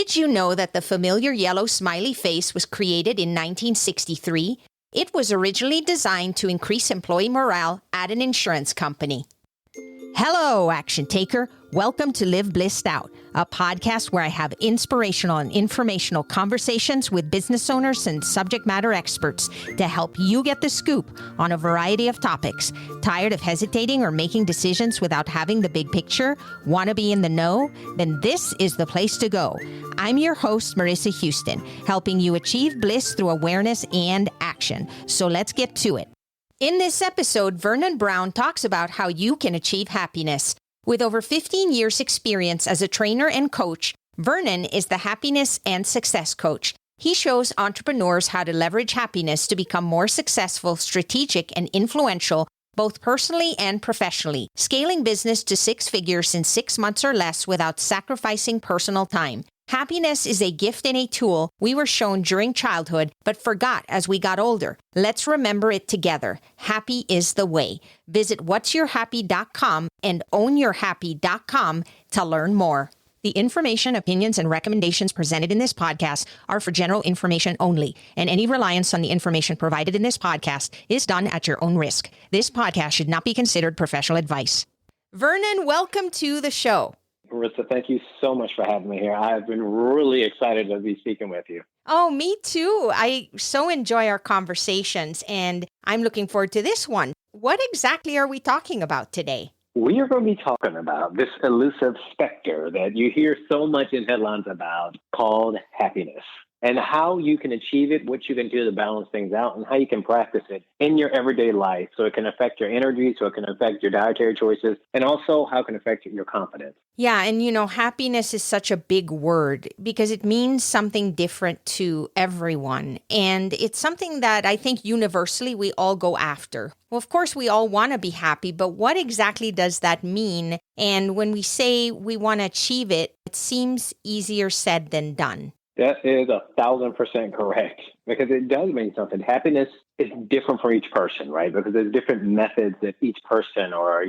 Did you know that the familiar yellow smiley face was created in 1963? It was originally designed to increase employee morale at an insurance company. Hello, action taker. Welcome to Live Blissed Out, a podcast where I have inspirational and informational conversations with business owners and subject matter experts to help you get the scoop on a variety of topics. Tired of hesitating or making decisions without having the big picture? Want to be in the know? Then this is the place to go. I'm your host, Marissa Houston, helping you achieve bliss through awareness and action. So let's get to it. In this episode, Vernon Brown talks about how you can achieve happiness. With over 15 years' experience as a trainer and coach, Vernon is the happiness and success coach. He shows entrepreneurs how to leverage happiness to become more successful, strategic, and influential, both personally and professionally, scaling business to 6 figures in 6 months or less without sacrificing personal time. Happiness is a gift and a tool we were shown during childhood, but forgot as we got older. Let's remember it together. Happy is the way. Visit whatsyourhappy.com and ownyourhappy.com to learn more. The information, opinions, and recommendations presented in this podcast are for general information only, and any reliance on the information provided in this podcast is done at your own risk. This podcast should not be considered professional advice. Vernon, welcome to the show. Marissa, thank you so much for having me here. I've been really excited to be speaking with you. Oh, me too. I so enjoy our conversations, and I'm looking forward to this one. What exactly are we talking about today? We are going to be talking about this elusive specter that you hear so much in headlines about called happiness, and how you can achieve it, what you can do to balance things out, and how you can practice it in your everyday life so it can affect your energy, so it can affect your dietary choices, and also how it can affect your confidence. Yeah, and happiness is such a big word because it means something different to everyone. And it's something that I think universally we all go after. Well, of course, we all want to be happy, but what exactly does that mean? And when we say we want to achieve it, it seems easier said than done. That is 1,000% correct, because it does mean something. Happiness is different for each person, right? Because there's different methods that each person or,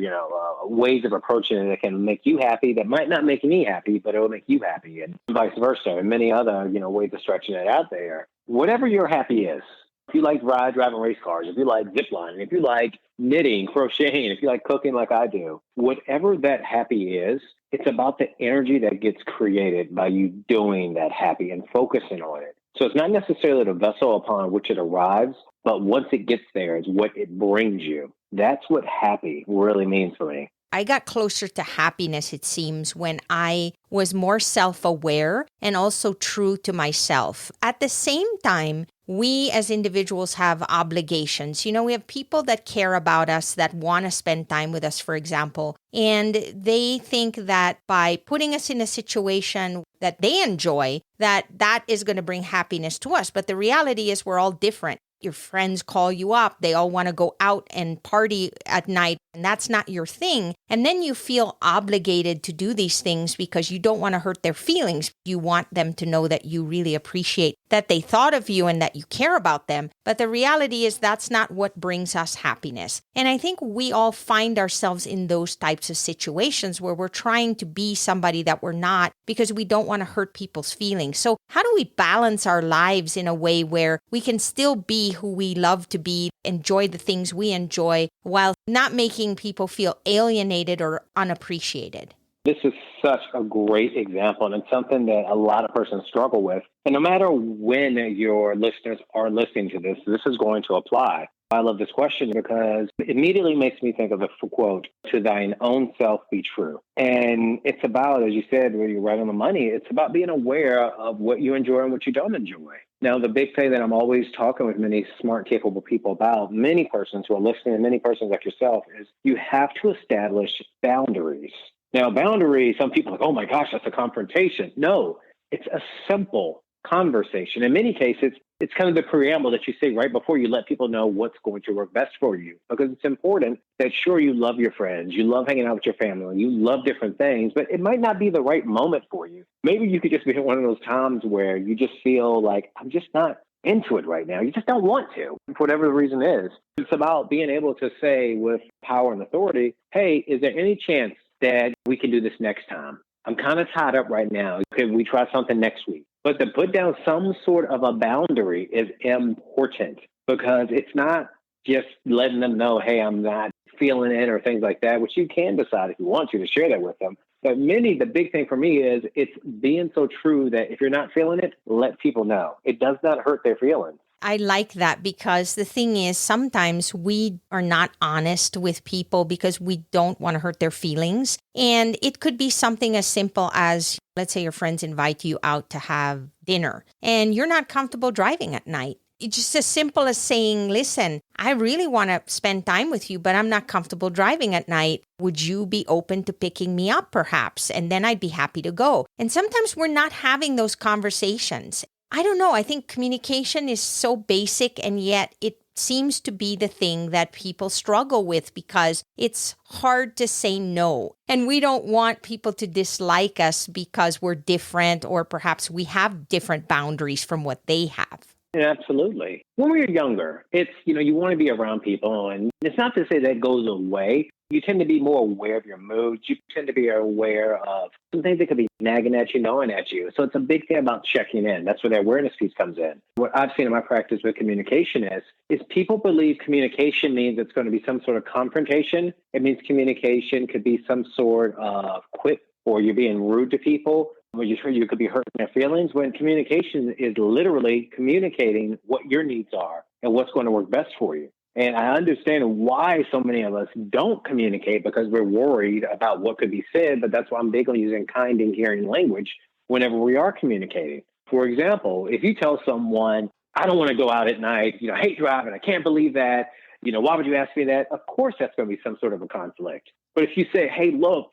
ways of approaching it that can make you happy that might not make me happy, but it will make you happy, and vice versa, and many other, ways of stretching it out there. Whatever your happy is, if you like driving race cars, if you like ziplining, if you like knitting, crocheting, if you like cooking like I do, whatever that happy is, it's about the energy that gets created by you doing that happy and focusing on it. So it's not necessarily the vessel upon which it arrives, but once it gets there, it's what it brings you. That's what happy really means for me. I got closer to happiness, it seems, when I was more self-aware and also true to myself. At the same time, we as individuals have obligations. We have people that care about us, that want to spend time with us, for example, and they think that by putting us in a situation that they enjoy, that is going to bring happiness to us. But the reality is we're all different. Your friends call you up. They all want to go out and party at night, and that's not your thing. And then you feel obligated to do these things because you don't want to hurt their feelings. You want them to know that you really appreciate that they thought of you and that you care about them. But the reality is that's not what brings us happiness. And I think we all find ourselves in those types of situations where we're trying to be somebody that we're not because we don't want to hurt people's feelings. So how do we balance our lives in a way where we can still be who we love to be, enjoy the things we enjoy, while not making people feel alienated or unappreciated? This is such a great example, and it's something that a lot of persons struggle with. And no matter when your listeners are listening to this, this is going to apply. I love this question because it immediately makes me think of the quote, "To thine own self be true." And it's about, as you said, when you're right on the money, it's about being aware of what you enjoy and what you don't enjoy. Now, the big thing that I'm always talking with many smart, capable people about, many persons who are listening, and many persons like yourself, is you have to establish boundaries. Now, boundaries, some people are like, oh my gosh, that's a confrontation. No, it's a simple conversation. In many cases, it's kind of the preamble that you say right before you let people know what's going to work best for you. Because it's important that, sure, you love your friends, you love hanging out with your family, you love different things, but it might not be the right moment for you. Maybe you could just be in one of those times where you just feel like, I'm just not into it right now. You just don't want to, for whatever the reason is. It's about being able to say with power and authority, hey, is there any chance that we can do this next time? I'm kind of tied up right now. Could we try something next week? But to put down some sort of a boundary is important because it's not just letting them know, hey, I'm not feeling it or things like that, which you can decide if you want to share that with them. But the big thing for me is it's being so true that if you're not feeling it, let people know. It does not hurt their feelings. I like that because the thing is, sometimes we are not honest with people because we don't want to hurt their feelings. And it could be something as simple as, let's say your friends invite you out to have dinner and you're not comfortable driving at night. It's just as simple as saying, listen, I really want to spend time with you, but I'm not comfortable driving at night. Would you be open to picking me up perhaps? And then I'd be happy to go. And sometimes we're not having those conversations. I don't know. I think communication is so basic, and yet it seems to be the thing that people struggle with because it's hard to say no. And we don't want people to dislike us because we're different or perhaps we have different boundaries from what they have. Yeah, absolutely. When we were younger, it's, you want to be around people, and it's not to say that goes away. You tend to be more aware of your moods. You tend to be aware of some things that could be nagging at you, gnawing at you. So it's a big thing about checking in. That's where the awareness piece comes in. What I've seen in my practice with communication is people believe communication means it's going to be some sort of confrontation. It means communication could be some sort of quip, or you're being rude to people, or you could be hurting their feelings, when communication is literally communicating what your needs are and what's going to work best for you. And I understand why so many of us don't communicate because we're worried about what could be said, but that's why I'm big on using kind and caring language whenever we are communicating. For example, if you tell someone, I don't want to go out at night, I hate driving, I can't believe that, why would you ask me that? Of course, that's going to be some sort of a conflict. But if you say, hey, look,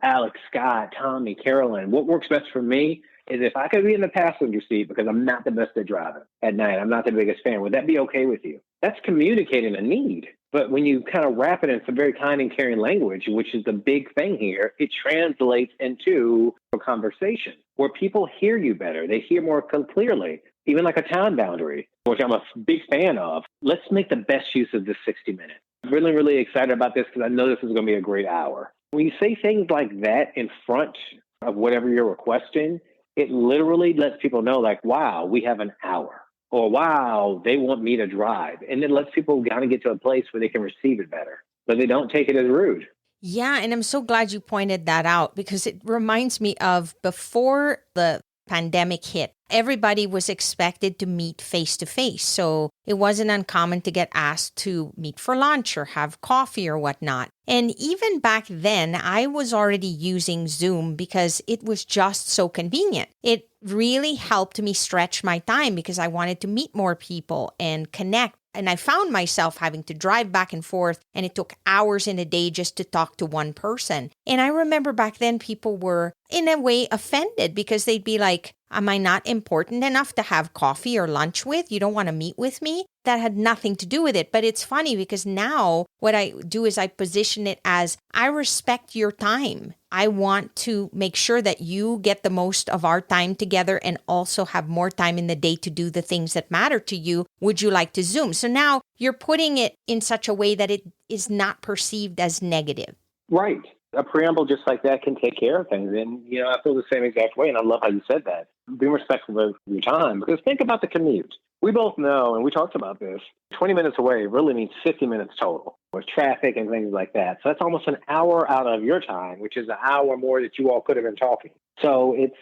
Alex, Scott, Tommy, Carolyn, what works best for me is if I could be in the passenger seat because I'm not the best at driving at night. I'm not the biggest fan. Would that be okay with you? That's communicating a need. But when you kind of wrap it in some very kind and caring language, which is the big thing here, it translates into a conversation where people hear you better. They hear more clearly, even like a time boundary, which I'm a big fan of. Let's make the best use of this 60 minutes. I'm really, really excited about this because I know this is going to be a great hour. When you say things like that in front of whatever you're requesting, it literally lets people know, like, wow, we have an hour, or wow, they want me to drive. And it lets people kind of get to a place where they can receive it better, but they don't take it as rude. Yeah, and I'm so glad you pointed that out because it reminds me of before the pandemic hit, everybody was expected to meet face to face. So it wasn't uncommon to get asked to meet for lunch or have coffee or whatnot. And even back then, I was already using Zoom because it was just so convenient. It really helped me stretch my time because I wanted to meet more people and connect. And I found myself having to drive back and forth, and it took hours in a day just to talk to one person. And I remember back then people were, in a way, offended because they'd be like, am I not important enough to have coffee or lunch with? You don't want to meet with me? That had nothing to do with it. But it's funny because now what I do is I position it as, I respect your time. I want to make sure that you get the most of our time together and also have more time in the day to do the things that matter to you. Would you like to Zoom? So now you're putting it in such a way that it is not perceived as negative. Right. A preamble just like that can take care of things. And, I feel the same exact way. And I love how you said that. Be respectful of your time, because think about the commute. We both know, and we talked about this, 20 minutes away really means 50 minutes total with traffic and things like that. So that's almost an hour out of your time, which is an hour more that you all could have been talking. So it's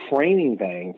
framing things,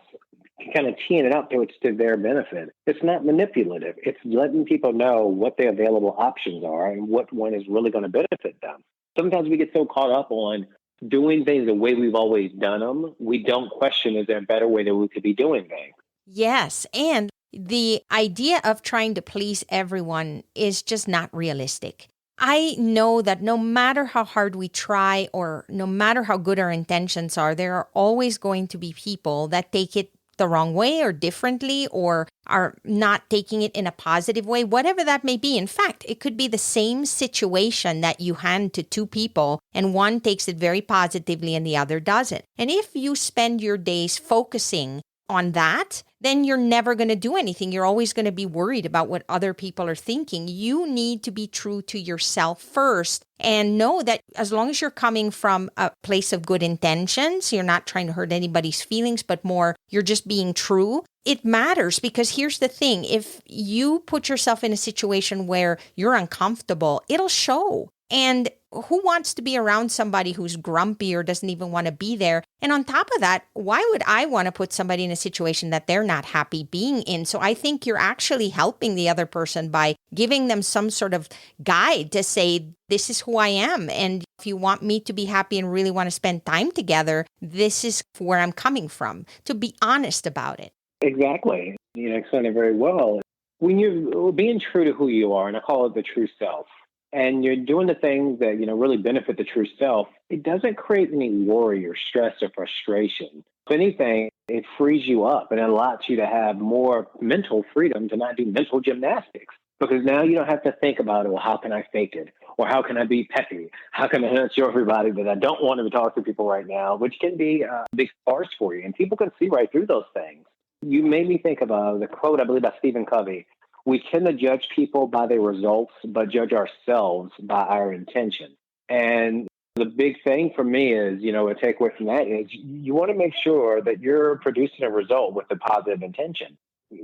kind of teeing it up so it's to their benefit. It's not manipulative. It's letting people know what their available options are and what one is really going to benefit them. Sometimes we get so caught up on doing things the way we've always done them, we don't question, is there a better way that we could be doing things? Yes, and the idea of trying to please everyone is just not realistic. I know that no matter how hard we try or no matter how good our intentions are, there are always going to be people that take it the wrong way or differently or are not taking it in a positive way, whatever that may be. In fact, it could be the same situation that you hand to two people and one takes it very positively and the other doesn't. And if you spend your days focusing on that, then you're never going to do anything. You're always going to be worried about what other people are thinking. You need to be true to yourself first and know that as long as you're coming from a place of good intentions, you're not trying to hurt anybody's feelings, but more you're just being true. It matters because here's the thing. If you put yourself in a situation where you're uncomfortable, it'll show. And who wants to be around somebody who's grumpy or doesn't even want to be there? And on top of that, why would I want to put somebody in a situation that they're not happy being in? So I think you're actually helping the other person by giving them some sort of guide to say, this is who I am. And if you want me to be happy and really want to spend time together, this is where I'm coming from, to be honest about it. Exactly. You explained it very well. When you're being true to who you are, and I call it the true self, and you're doing the things that, really benefit the true self, it doesn't create any worry or stress or frustration. If anything, it frees you up and it allows you to have more mental freedom to not do mental gymnastics. Because now you don't have to think about, well, how can I fake it? Or how can I be peppy? How can I show everybody that I don't want to talk to people right now, which can be a big farce for you. And people can see right through those things. You made me think of the quote, I believe, by Stephen Covey. We tend to judge people by their results, but judge ourselves by our intention. And the big thing for me is, a takeaway from that is you want to make sure that you're producing a result with a positive intention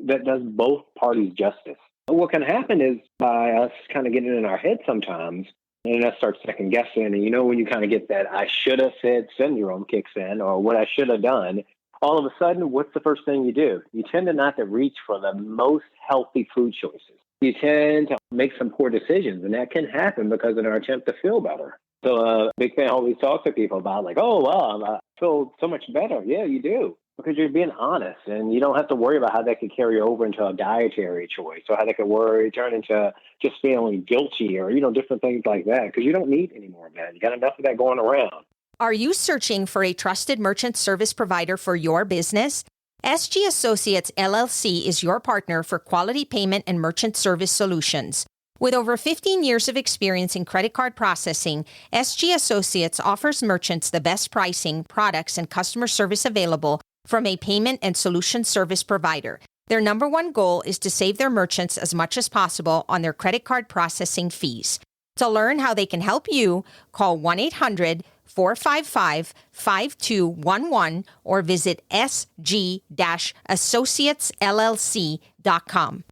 that does both parties justice. What can happen is by us kind of getting in our head sometimes, and us start second guessing, and when you kind of get that I should have said syndrome kicks in, or what I should have done, all of a sudden, what's the first thing you do? You tend to not to reach for the most healthy food choices. You tend to make some poor decisions, and that can happen because of our attempt to feel better. So a big thing I always talk to people about, like, oh, well, I feel so much better. Yeah, you do, because you're being honest, and you don't have to worry about how that could carry over into a dietary choice, or how that could turn into just feeling guilty, or, different things like that, because you don't need any more of that. You got enough of that going around. Are you searching for a trusted merchant service provider for your business? SG Associates LLC is your partner for quality payment and merchant service solutions. With over 15 years of experience in credit card processing, SG Associates offers merchants the best pricing, products, and customer service available from a payment and solution service provider. Their number one goal is to save their merchants as much as possible on their credit card processing fees. To learn how they can help you, call 1-800-455-5211 or visit sg-associatesllc.com.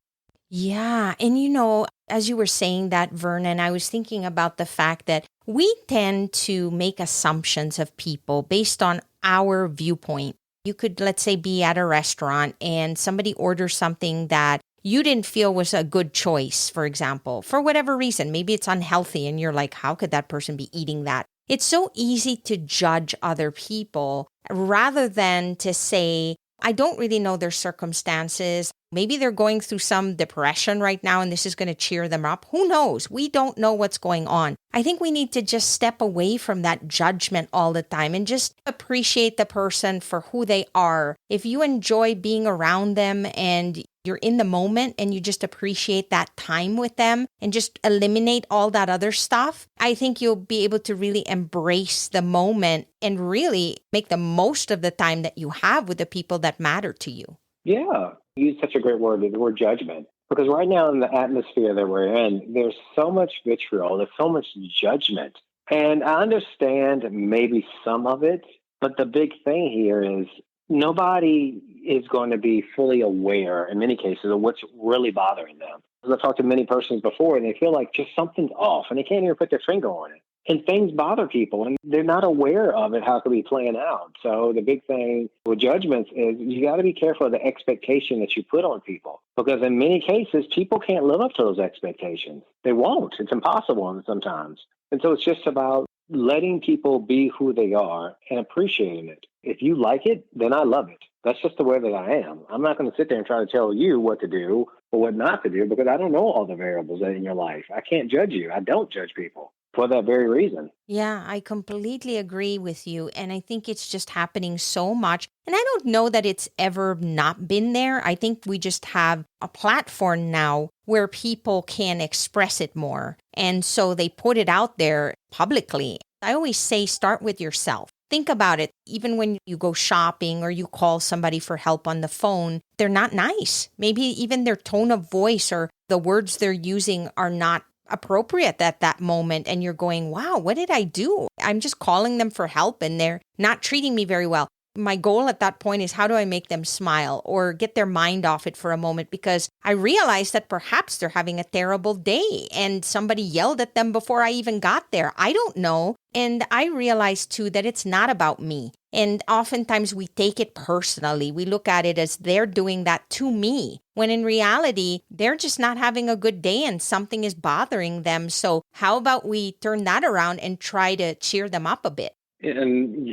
Yeah, and as you were saying that, Vernon, I was thinking about the fact that we tend to make assumptions of people based on our viewpoint. You could, let's say, be at a restaurant and somebody orders something that you didn't feel was a good choice, for example, for whatever reason. Maybe it's unhealthy and you're like, how could that person be eating that? It's so easy to judge other people rather than to say, I don't really know their circumstances. Maybe they're going through some depression right now and this is going to cheer them up. Who knows? We don't know what's going on. I think we need to just step away from that judgment all the time and just appreciate the person for who they are. If you enjoy being around them and you're in the moment and you just appreciate that time with them and just eliminate all that other stuff, I think you'll be able to really embrace the moment and really make the most of the time that you have with the people that matter to you. Yeah, you use such a great word, the word judgment. Because right now in the atmosphere that we're in, there's so much vitriol, there's so much judgment. And I understand maybe some of it, but the big thing here is nobody is going to be fully aware in many cases of what's really bothering them. I've talked to many persons before and they feel like just something's off and they can't even put their finger on it. And things bother people and they're not aware of it, how it could be playing out. So the big thing with judgments is you got to be careful of the expectation that you put on people, because in many cases, people can't live up to those expectations. They won't. It's impossible sometimes. And so it's just about letting people be who they are and appreciating it. If you like it, then I love it. That's just the way that I am. I'm not going to sit there and try to tell you what to do or what not to do because I don't know all the variables in your life. I can't judge you. I don't judge people for that very reason. Yeah, I completely agree with you. And I think it's just happening so much. And I don't know that it's ever not been there. I think we just have a platform now where people can express it more. And so they put it out there publicly. I always say start with yourself. think about it. Even when you go shopping or you call somebody for help on the phone, they're not nice. Maybe even their tone of voice or the words they're using are not appropriate at that moment. And you're going, wow, what did I do? I'm just calling them for help and they're not treating me very well. My goal at that point is how do I make them smile or get their mind off it for a moment? Because I realized that perhaps they're having a terrible day and somebody yelled at them before I even got there. I don't know. And I realized too that it's not about me. And oftentimes we take it personally. We look at it as they're doing that to me, when in reality, they're just not having a good day and something is bothering them. So how about we turn that around and try to cheer them up a bit? And,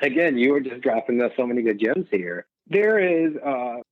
again, you were just dropping so many good gems here. There is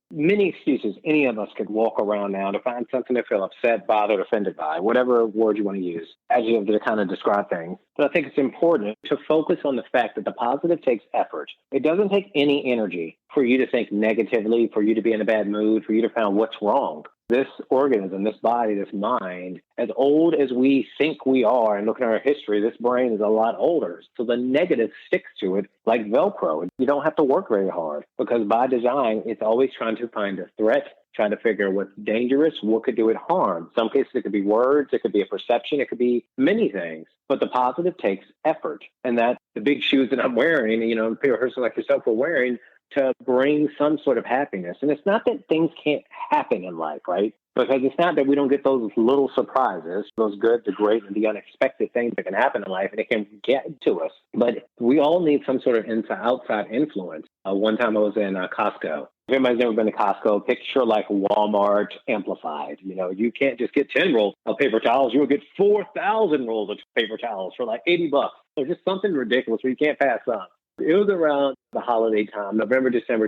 many excuses any of us could walk around now to find something to feel upset, bothered, offended by, whatever word you want to use, adjective to kind of describe things. But I think it's important to focus on the fact that the positive takes effort. It doesn't take any energy for you to think negatively, for you to be in a bad mood, for you to find what's wrong. This organism, this body, this mind, as old as we think we are, and looking at our history, this brain is a lot older. So the negative sticks to it like Velcro. You don't have to work very hard because by design, it's always trying to find a threat, trying to figure what's dangerous, what could do it harm. Some cases, it could be words, it could be a perception, it could be many things. But the positive takes effort. And that the big shoes that I'm wearing, a person like yourself are wearing, to bring some sort of happiness. And it's not that things can't happen in life, right? Because it's not that we don't get those little surprises, those good, the great, and the unexpected things that can happen in life, and it can get to us. But we all need some sort of outside influence. One time I was in Costco. If anybody's never been to Costco, picture like Walmart amplified. You can't just get 10 rolls of paper towels. You will get 4,000 rolls of paper towels for like $80. So just something ridiculous where you can't pass up. It was around the holiday time, November, December,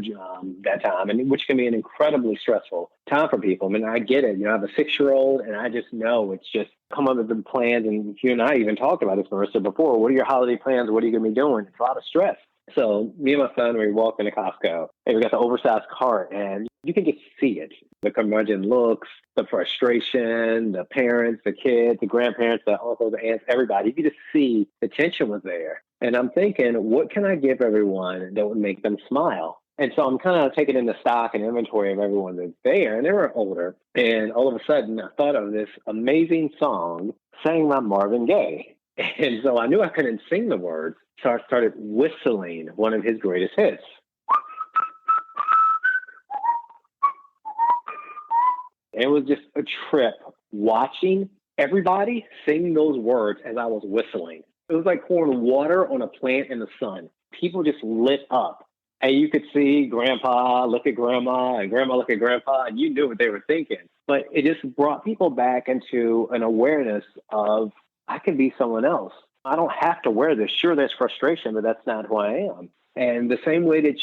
that time, and which can be an incredibly stressful time for people. I mean, I get it. I have a 6-year-old, and I just know it's just come up with the plans. And you and I even talked about this, Marissa, before. What are your holiday plans? What are you going to be doing? It's a lot of stress. So me and my son, we walked into Costco, and we got the oversized cart, and you can just see it. The curmudgeon looks, the frustration, the parents, the kids, the grandparents, the uncles, the aunts, everybody. You can just see the tension was there. And I'm thinking, what can I give everyone that would make them smile? And so I'm kind of taking in the stock and inventory of everyone that's there. And they were older. And all of a sudden, I thought of this amazing song sang by Marvin Gaye. And so I knew I couldn't sing the words. So I started whistling one of his greatest hits. It was just a trip watching everybody sing those words as I was whistling. It was like pouring water on a plant in the sun. People just lit up. And you could see grandpa look at grandma and grandma look at grandpa, and you knew what they were thinking. But it just brought people back into an awareness of, I can be someone else. I don't have to wear this. Sure, there's frustration, but that's not who I am. And the same way that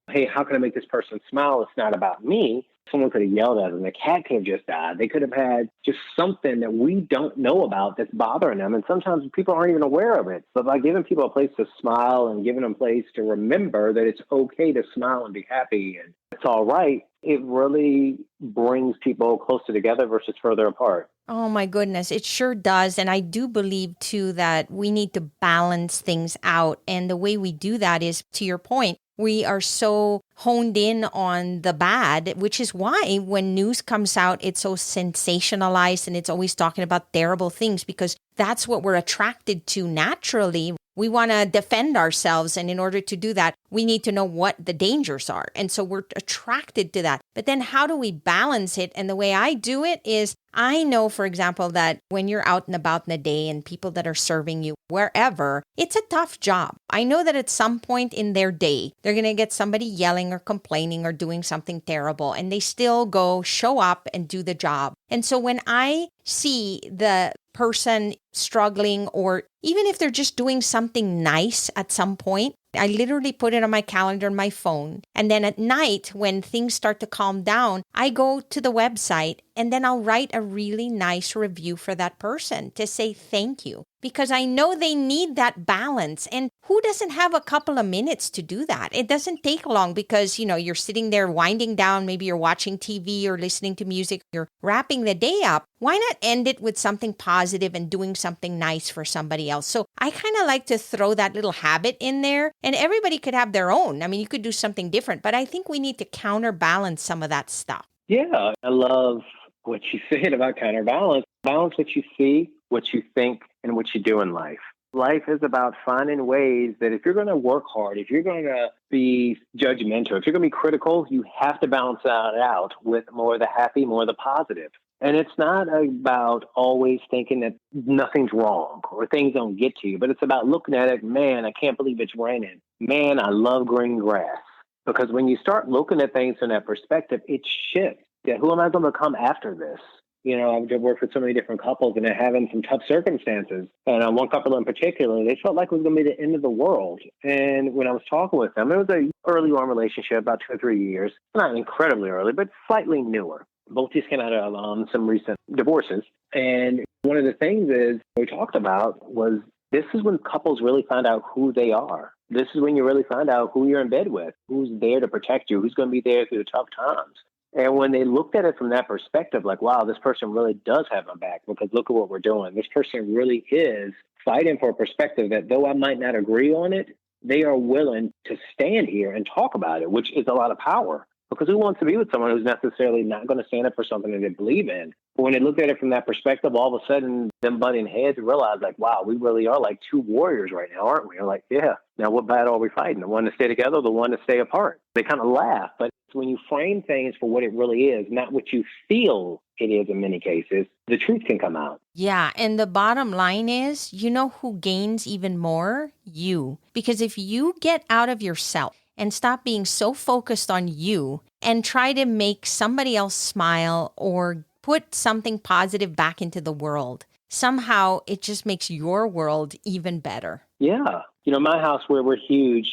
hey, how can I make this person smile? It's not about me. Someone could have yelled at them. The cat could have just died. They could have had just something that we don't know about that's bothering them. And sometimes people aren't even aware of it. But by giving people a place to smile and giving them a place to remember that it's okay to smile and be happy and it's all right, it really brings people closer together versus further apart. Oh my goodness, it sure does. And I do believe too that we need to balance things out. And the way we do that is, to your point, we are so honed in on the bad, which is why when news comes out, it's so sensationalized and it's always talking about terrible things because that's what we're attracted to naturally. We want to defend ourselves. And in order to do that, we need to know what the dangers are. And so we're attracted to that. But then how do we balance it? And the way I do it is I know, for example, that when you're out and about in the day and people that are serving you wherever, it's a tough job. I know that at some point in their day, they're going to get somebody yelling or complaining or doing something terrible, and they still go show up and do the job. And so when I see the person struggling, or even if they're just doing something nice at some point, I literally put it on my calendar on my phone. And then at night, when things start to calm down, I go to the website and then I'll write a a really nice review for that person to say thank you, because I know they need that balance. And who doesn't have a couple of minutes to do that? It doesn't take long because, you're sitting there winding down. Maybe you're watching TV or listening to music. You're wrapping the day up. Why not end it with something positive and doing something nice for somebody else? So I kind of like to throw that little habit in there, and everybody could have their own. I mean, you could do something different, but I think we need to counterbalance some of that stuff. Yeah, I love what you said about counterbalance. Balance what you see, what you think, and what you do in life. Life is about finding ways that if you're going to work hard, if you're going to be judgmental, if you're going to be critical, you have to balance that out with more of the happy, more of the positive. And it's not about always thinking that nothing's wrong or things don't get to you, but it's about looking at it, man, I can't believe it's raining. Man, I love green grass. Because when you start looking at things from that perspective, it shifts. Yeah, who am I going to become after this? I've worked with so many different couples and they're having some tough circumstances. And one couple in particular, they felt like it was going to be the end of the world. And when I was talking with them, it was an early on relationship, about 2 or 3 years. Not incredibly early, but slightly newer. Both just came out of some recent divorces. And one of the things is we talked about was this is when couples really find out who they are. This is when you really find out who you're in bed with, who's there to protect you, who's going to be there through the tough times. And when they looked at it from that perspective, like, wow, this person really does have my back because look at what we're doing. This person really is fighting for a perspective that though I might not agree on it, they are willing to stand here and talk about it, which is a lot of power. Because who wants to be with someone who's necessarily not going to stand up for something that they believe in? But when they looked at it from that perspective, all of a sudden, them butting heads realized, like, wow, we really are like two warriors right now, aren't we? They're like, yeah, now what battle are we fighting? The one to stay together or the one to stay apart? They kind of laugh. But when you frame things for what it really is, not what you feel it is in many cases, the truth can come out. Yeah. And the bottom line is, who gains even more? You. Because if you get out of yourself and stop being so focused on you and try to make somebody else smile or put something positive back into the world, somehow it just makes your world even better. Yeah. My house, where we're huge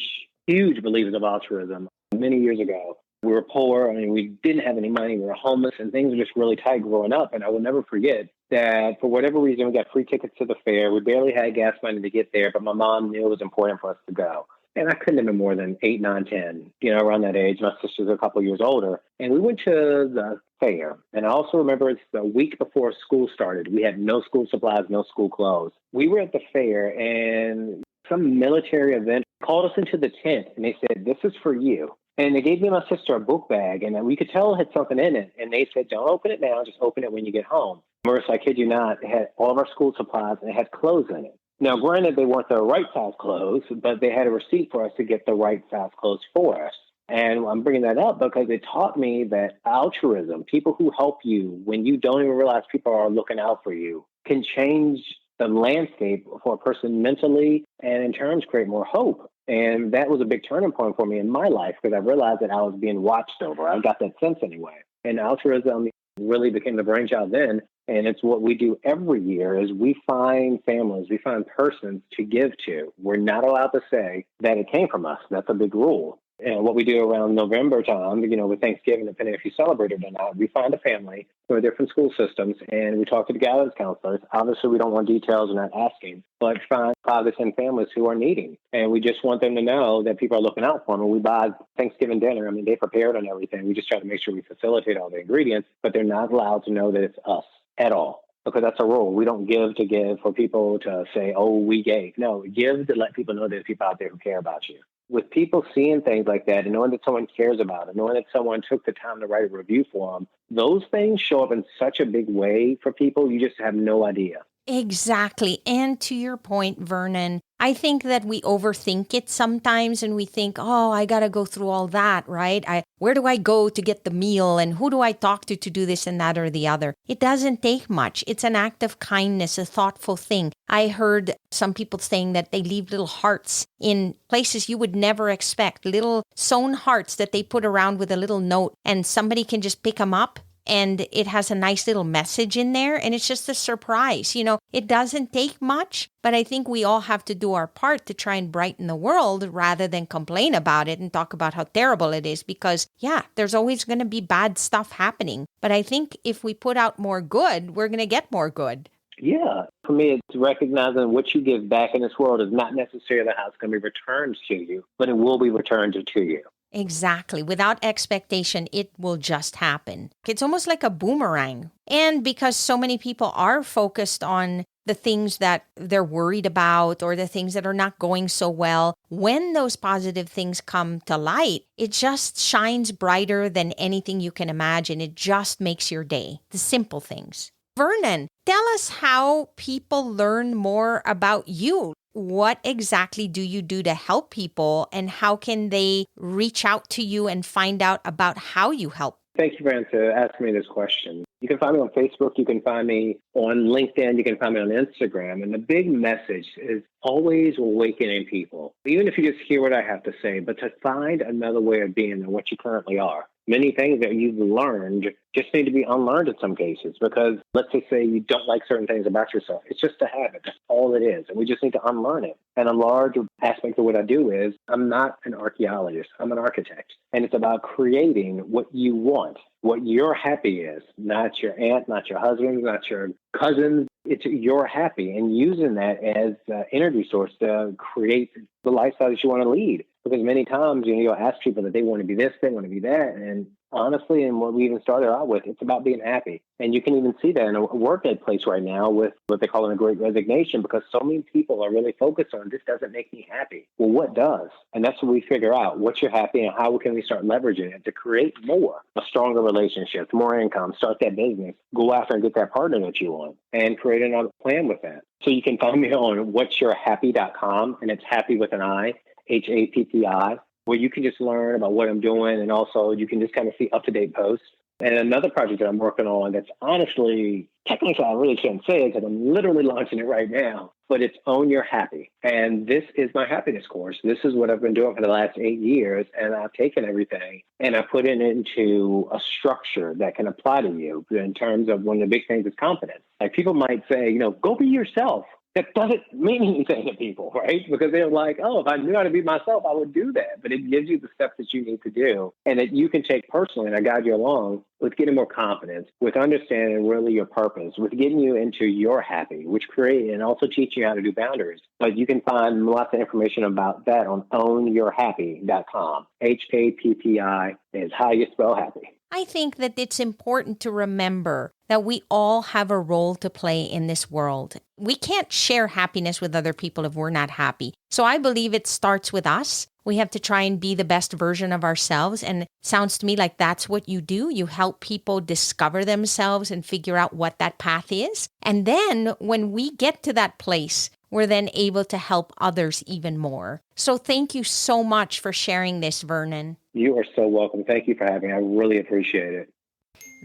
believers of altruism. Many years ago, we were poor. I mean, we didn't have any money. We were homeless and things were just really tight growing up. And I will never forget that for whatever reason, we got free tickets to the fair. We barely had gas money to get there, but my mom knew it was important for us to go. And I couldn't have been more than 8, 9, 10, around that age. My sister's a couple years older. And we went to the fair. And I also remember it's the week before school started. We had no school supplies, no school clothes. We were at the fair and some military event called us into the tent and they said, "This is for you." And they gave me and my sister a book bag and we could tell it had something in it. And they said, "Don't open it now, just open it when you get home." Marissa, I kid you not, it had all of our school supplies and it had clothes in it. Now, granted, they weren't the right size clothes, but they had a receipt for us to get the right size clothes for us. And I'm bringing that up because it taught me that altruism, people who help you when you don't even realize people are looking out for you, can change the landscape for a person mentally and in terms create more hope. And that was a big turning point for me in my life because I realized that I was being watched over. I got that sense anyway. And altruism really became the brainchild then. And it's what we do every year is we find families, we find persons to give to. We're not allowed to say that it came from us. That's a big rule. And what we do around November time, with Thanksgiving, depending if you celebrate it or not, we find a family from different school systems and we talk to the guidance counselors. Obviously, we don't want details, we're not asking, but find 5 to 10 families who are needing. And we just want them to know that people are looking out for them. And we buy Thanksgiving dinner. I mean, they prepared and everything. We just try to make sure we facilitate all the ingredients, but they're not allowed to know that it's us at all. Because that's a rule. We don't give to give for people to say, oh, we gave. No, give to let people know there's people out there who care about you. With people seeing things like that and knowing that someone cares about it, knowing that someone took the time to write a review for them, those things show up in such a big way for people, you just have no idea. Exactly. And to your point, Vernon, I think that we overthink it sometimes and we think, oh, I got to go through all that, right? Where do I go to get the meal and who do I talk to do this and that or the other? It doesn't take much. It's an act of kindness, a thoughtful thing. I heard some people saying that they leave little hearts in places you would never expect, little sewn hearts that they put around with a little note and somebody can just pick them up and it has a nice little message in there, and it's just a surprise. It doesn't take much, but I think we all have to do our part to try and brighten the world rather than complain about it and talk about how terrible it is, because there's always going to be bad stuff happening. But I think if we put out more good, we're going to get more good. Yeah. For me, it's recognizing what you give back in this world is not necessarily how it's going to be returned to you, but it will be returned to you. Exactly. Without expectation, it will just happen. It's almost like a boomerang. And because so many people are focused on the things that they're worried about or the things that are not going so well, when those positive things come to light, it just shines brighter than anything you can imagine. It just makes your day. The simple things. Vernon, tell us how people learn more about you. What exactly do you do to help people, and how can they reach out to you and find out about how you help? Thank you, Fran, for asking me this question. You can find me on Facebook. You can find me on LinkedIn. You can find me on Instagram. And the big message is always awakening people, even if you just hear what I have to say, but to find another way of being than what you currently are. Many things that you've learned just need to be unlearned in some cases, because let's just say you don't like certain things about yourself. It's just a habit. That's all it is. And we just need to unlearn it. And a large aspect of what I do is I'm not an archaeologist. I'm an architect. And it's about creating what you want, what your happy is, not your aunt, not your husband, not your cousins. It's your happy, and using that as an energy source to create the lifestyle that you want to lead. Because many times, you'll ask people that they want to be this, they want to be that. And honestly, and what we even started out with, it's about being happy. And you can even see that in a workplace right now with what they call a great resignation, because so many people are really focused on this doesn't make me happy. Well, what does? And that's what we figure out. What's your happy, and how can we start leveraging it to create more, a stronger relationship, more income, start that business, go after and get that partner that you want, and create another plan with that. So you can find me on whatsyourhappi.com, and it's happy with an I, Happi, where you can just learn about what I'm doing, and also you can just kind of see up-to-date posts. And another project that I'm working on that's honestly, technically I really can't say it because I'm literally launching it right now, but it's Own Your Happy. And this is my happiness course. This is what I've been doing for the last 8 years. And I've taken everything and I put it into a structure that can apply to you in terms of one of the big things is confidence. Like people might say, go be yourself. That doesn't mean anything to people, right? Because they're like, oh, if I knew how to be myself, I would do that. But it gives you the steps that you need to do and that you can take personally, and I guide you along with getting more confidence, with understanding really your purpose, with getting you into your happy, which create and also teach you how to do boundaries. But you can find lots of information about that on ownyourhappy.com. Happi is how you spell happy. I think that it's important to remember that we all have a role to play in this world. We can't share happiness with other people if we're not happy. So I believe it starts with us. We have to try and be the best version of ourselves. And it sounds to me like that's what you do. You help people discover themselves and figure out what that path is. And then when we get to that place, we're then able to help others even more. So thank you so much for sharing this, Vernon. You are so welcome. Thank you for having me. I really appreciate it.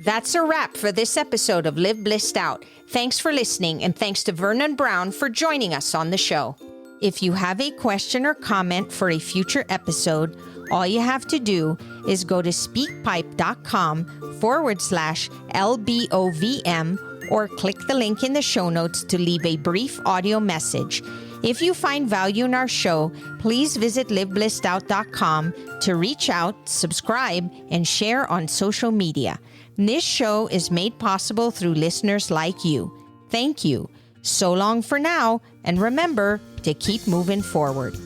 That's a wrap for this episode of Live Blissed Out. Thanks for listening, and thanks to Vernon Brown for joining us on the show. If you have a question or comment for a future episode, all you have to do is go to speakpipe.com/LBOVM or click the link in the show notes to leave a brief audio message. If you find value in our show, please visit liveblessedout.com to reach out, subscribe, and share on social media. This show is made possible through listeners like you. Thank you. So long for now, and remember to keep moving forward.